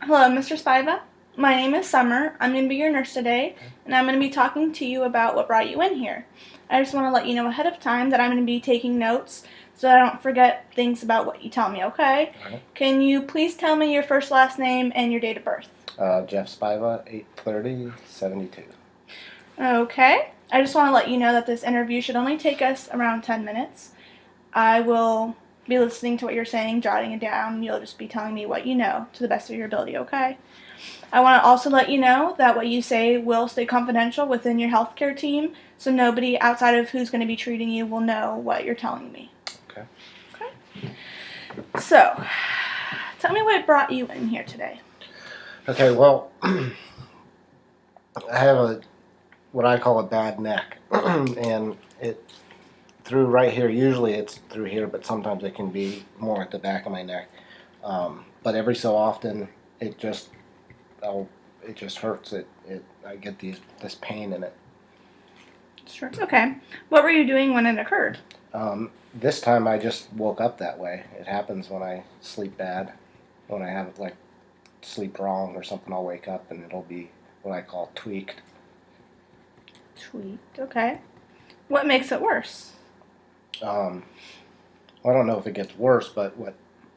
Hello, Mr. Spiva. My name is Summer. I'm going to be your nurse today, and I'm going to be talking to you about what brought you in here. I just want to let you know ahead of time that I'm going to be taking notes so I don't forget things about what you tell me, okay? Alright. Can you please tell me your first, last name, and your date of birth? Jeff Spiva, 8/30/72. Okay. I just want to let you know that this interview should only take us around 10 minutes. I will be listening to what you're saying, jotting it down. You'll just be telling me what you know to the best of your ability, okay? I want to also let you know that what you say will stay confidential within your healthcare team, so nobody outside of who's going to be treating you will know what you're telling me. Okay. Okay? So, tell me what brought you in here today. Okay, well, I have what I call a bad neck, and it through right here. Usually it's through here, but sometimes it can be more at the back of my neck. But every so often, it just it just hurts. I get this pain in it. Sure, it's okay. What were you doing when it occurred? This time I just woke up that way. It happens when I sleep bad, when I have like sleep wrong or something. I'll wake up and it'll be what I call tweaked. Tweaked, okay. What makes it worse? Well, I don't know if it gets worse, but what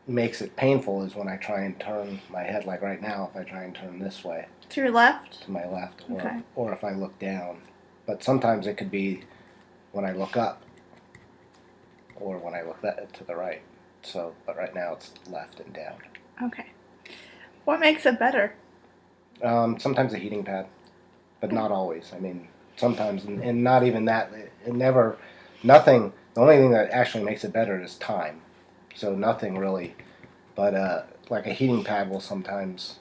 makes it painful is when I try and turn my head, like right now, if I try and turn this way. To your left? To my left, Okay. or if I look down. But sometimes it could be when I look up, or when I look to the right. So, but right now it's left and down. Okay. What makes it better? Sometimes a heating pad, but not always. I mean, sometimes, and not even that. It never, nothing. The only thing that actually makes it better is time. So nothing really, but like a heating pad will sometimes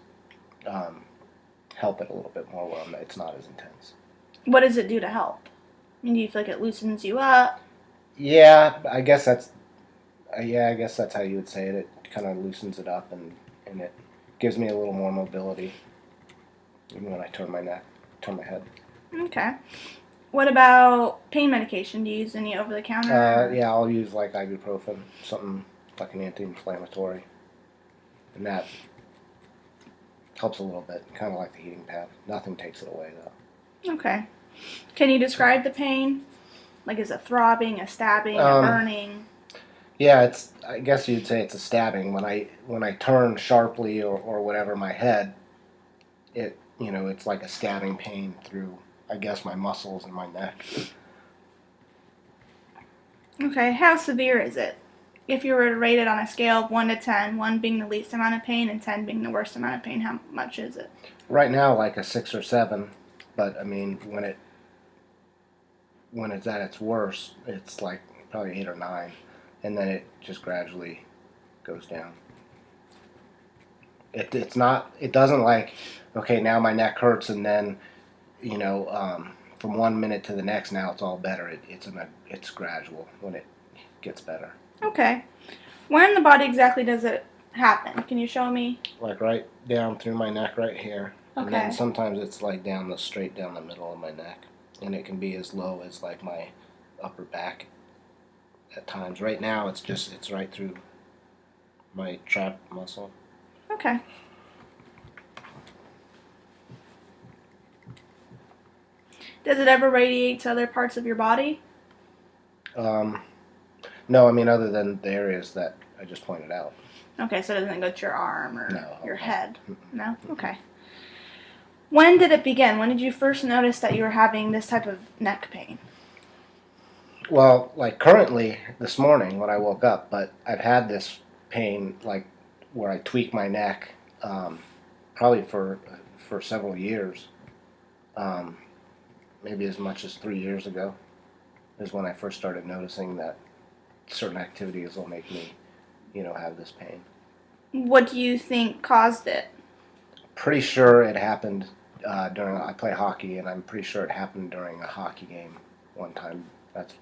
help it a little bit more when it's not as intense. What does it do to help? I mean, do you feel like it loosens you up? Yeah, I guess that's how you would say it. It kind of loosens it up and it gives me a little more mobility even when I turn my head. Okay. What about pain medication? Do you use any over the counter? Yeah, I'll use like ibuprofen, something like an anti-inflammatory, and that helps a little bit, kind of like the heating pad. Nothing takes it away though. Okay. Can you describe the pain? Like, is it throbbing, a stabbing, a burning? Yeah, I guess you'd say it's a stabbing. When I turn sharply or whatever my head, it's like a stabbing pain through, I guess, my muscles and my neck. Okay, how severe is it? If you were to rate it on a scale of 1 to 10, 1 being the least amount of pain and 10 being the worst amount of pain, how much is it? Right now, like a 6 or 7, but I mean, when it's at its worst, it's like probably 8 or 9, and then it just gradually goes down. It doesn't like, okay, now my neck hurts, and then, from 1 minute to the next, now it's all better. It's gradual when it gets better. Okay. Where in the body exactly does it happen? Can you show me? Like right down through my neck right here. Okay. And then sometimes it's like straight down the middle of my neck. And it can be as low as like my upper back at times. Right now it's right through my trap muscle. Okay. Does it ever radiate to other parts of your body? No, I mean other than the areas that I just pointed out. Okay, so it doesn't go to your arm or No. your head? No? Okay. When did it begin? When did you first notice that you were having this type of neck pain? Well, like currently this morning when I woke up, but I've had this pain like where I tweak my neck probably for several years. Maybe as much as 3 years ago is when I first started noticing that certain activities will make me, have this pain. What do you think caused it? Pretty sure it happened I play hockey, and I'm pretty sure it happened during a hockey game one time.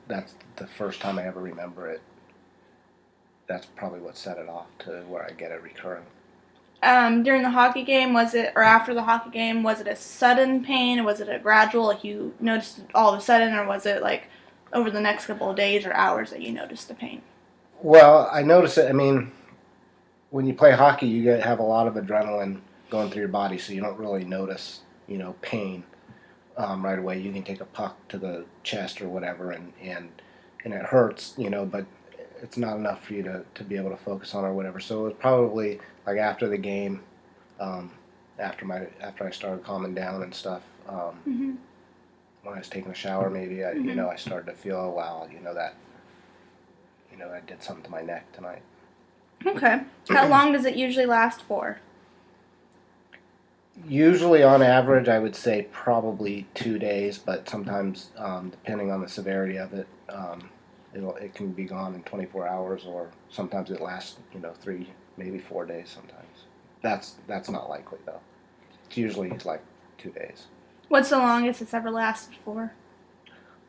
That's the first time I ever remember it. That's probably what set it off to where I get it recurring. During the hockey game, or after the hockey game, was it a sudden pain, or was it a gradual, like you noticed it all of a sudden, or was it like over the next couple of days or hours that you noticed the pain? Well, I noticed it, I mean, when you play hockey, you have a lot of adrenaline going through your body, so you don't really notice, pain right away. You can take a puck to the chest or whatever, and it hurts, but it's not enough for you to be able to focus on or whatever. So it was probably like after the game, after I started calming down and stuff. When I was taking a shower, maybe I started to feel, oh wow, that I did something to my neck tonight. Okay. How long does it usually last for? Usually, on average, I would say probably 2 days, but sometimes, depending on the severity of it, it can be gone in 24 hours, or sometimes it lasts, 3, maybe 4 days. Sometimes that's not likely though. It's usually like 2 days. What's the longest it's ever lasted for?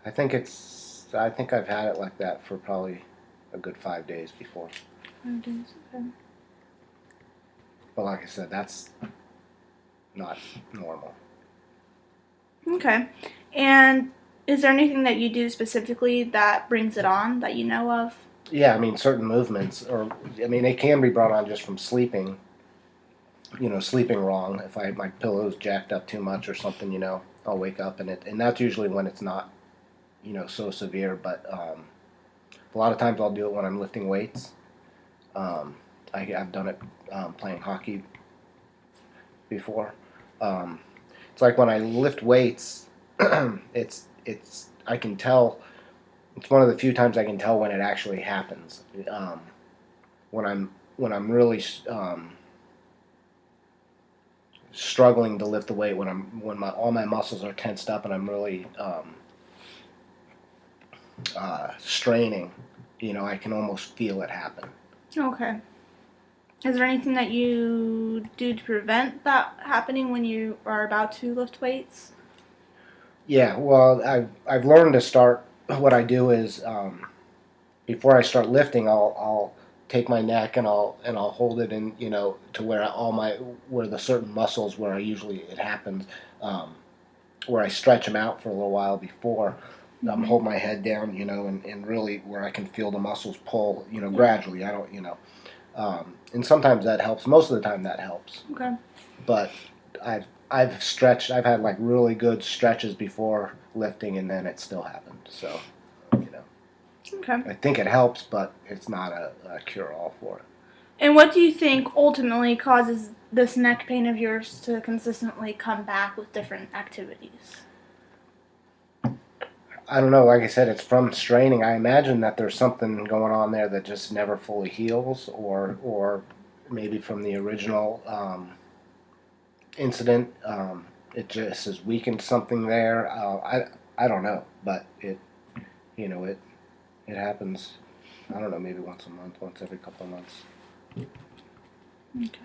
I think I've had it like that for probably a good 5 days before. 5 days. Okay. But like I said, that's not normal. Okay. And is there anything that you do specifically that brings it on that you know of? Yeah, I mean, certain movements, it can be brought on just from sleeping, sleeping wrong. If my pillow's jacked up too much or something, I'll wake up and that's usually when it's not, so severe. But a lot of times I'll do it when I'm lifting weights. I've done it playing hockey before. It's like when I lift weights, I can tell. It's one of the few times I can tell when it actually happens. When I'm really struggling to lift the weight, when all my muscles are tensed up and I'm really straining, I can almost feel it happen. Okay. Is there anything that you do to prevent that happening when you are about to lift weights? Yeah, well, I've learned to start. What I do is before I start lifting, I'll take my neck and I'll hold it in, to where the certain muscles where it happens, where I stretch them out for a little while before. Hold my head down, and really where I can feel the muscles pull, gradually. I don't, and sometimes that helps. Most of the time that helps. Okay. But I've stretched. I've had like really good stretches before lifting, and then it still happened. So, Okay. I think it helps, but it's not a cure-all for it. And what do you think ultimately causes this neck pain of yours to consistently come back with different activities? I don't know. Like I said, it's from straining. I imagine that there's something going on there that just never fully heals, or maybe from the original incident, it just has weakened something there. I don't know, but it happens. I don't know, maybe once a month, once every couple of months. Okay.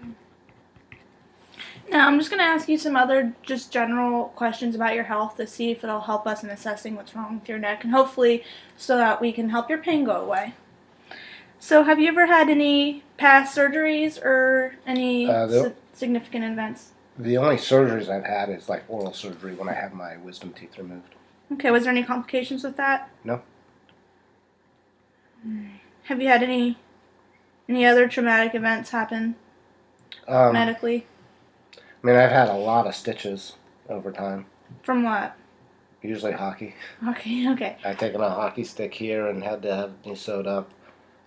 Now, I'm just going to ask you some other just general questions about your health to see if it'll help us in assessing what's wrong with your neck, and hopefully so that we can help your pain go away. So, have you ever had any past surgeries or any significant events? The only surgeries I've had is like oral surgery when I had my wisdom teeth removed. Okay, was there any complications with that? No. Have you had any other traumatic events happen medically? I mean, I've had a lot of stitches over time. From what? Usually hockey. Okay. I've taken a hockey stick here and had to have me sewed up.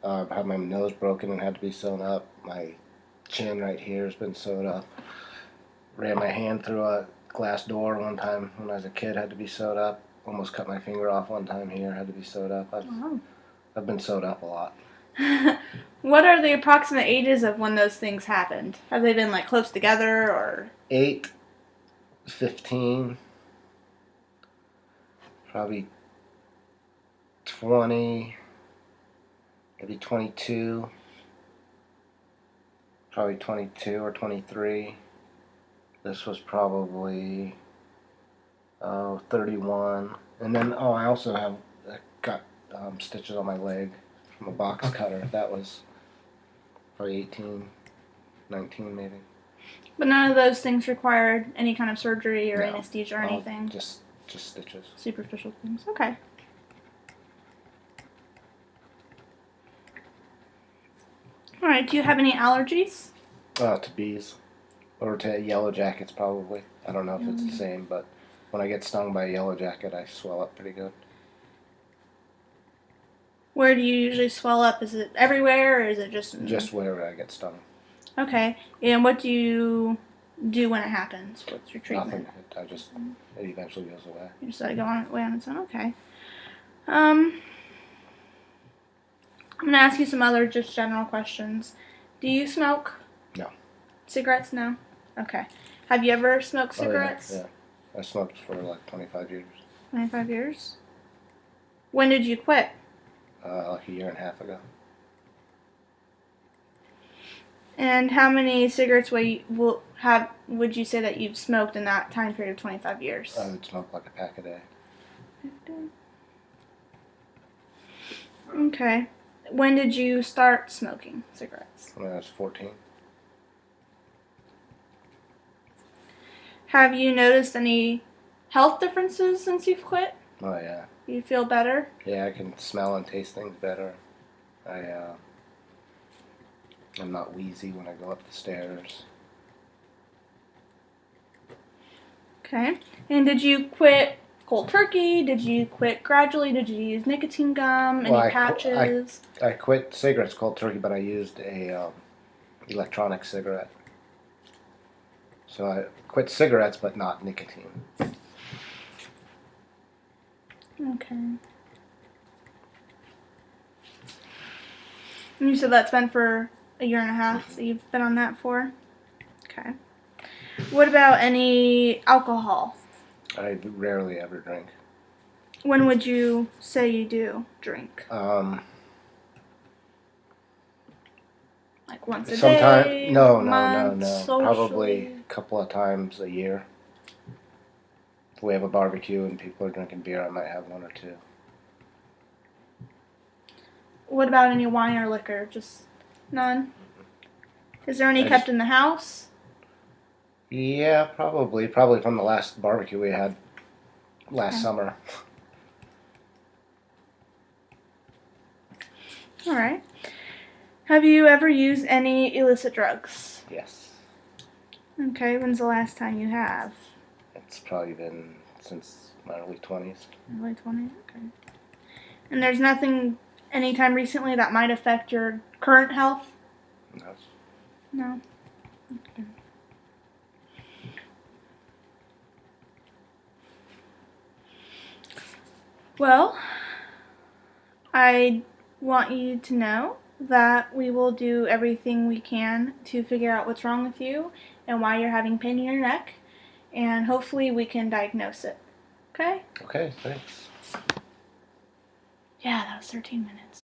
I had my nose broken and had to be sewn up. My chin right here has been sewed up. Ran my hand through a glass door one time when I was a kid, had to be sewed up. Almost cut my finger off one time here, had to be sewed up. I've been sewed up a lot. What are the approximate ages of when those things happened? Have they been like close together or? 8, 15, probably 20, maybe 22, probably 22 or 23. This was probably 31. And then, I also have got stitches on my leg from a box cutter. That was probably 18, 19 maybe. But none of those things required any kind of surgery or No. anesthesia or anything? Just stitches. Superficial things. Okay. Alright, do you have any allergies? To bees. Or to yellow jackets, probably. I don't know if it's the same, but when I get stung by a yellow jacket, I swell up pretty good. Where do you usually swell up? Is it everywhere, or is it just Just wherever I get stung. Okay. And what do you do when it happens? What's your treatment? Nothing. It eventually goes away. You just let it go away on its own. Okay. I'm gonna ask you some other just general questions. Do you smoke? No. Cigarettes? No. Okay. Have you ever smoked cigarettes? Oh, yeah. I smoked for like 25 years. 25 years. When did you quit? Like a year and a half ago. And how many cigarettes would you say that you've smoked in that time period of 25 years? I would smoke like a pack a day. Okay. When did you start smoking cigarettes? When I was 14. Have you noticed any health differences since you've quit? Oh, yeah. You feel better? Yeah, I can smell and taste things better. I'm not wheezy when I go up the stairs. Okay. And did you quit cold turkey? Did you quit gradually? Did you use nicotine gum? Any patches? I quit cigarettes cold turkey, but I used a electronic cigarette. So I quit cigarettes, but not nicotine. Okay. And you said that's been for a year and a half that you've been on that for? Okay. What about any alcohol? I rarely ever drink. When would you say you do drink? Like once a day? No. Socially? Probably a couple of times a year. If we have a barbecue and people are drinking beer, I might have one or two. What about any wine or liquor? Just none? Is there any kept in the house? Yeah, probably. Probably from the last barbecue we had last summer. All right. Have you ever used any illicit drugs? Yes. Okay, when's the last time you have? It's probably been since my early 20s. Early 20s? Okay. And there's nothing anytime recently that might affect your current health? No. No? Okay. Well, I want you to know that we will do everything we can to figure out what's wrong with you and why you're having pain in your neck, and hopefully we can diagnose it. Okay? Okay, thanks. Yeah, that was 13 minutes.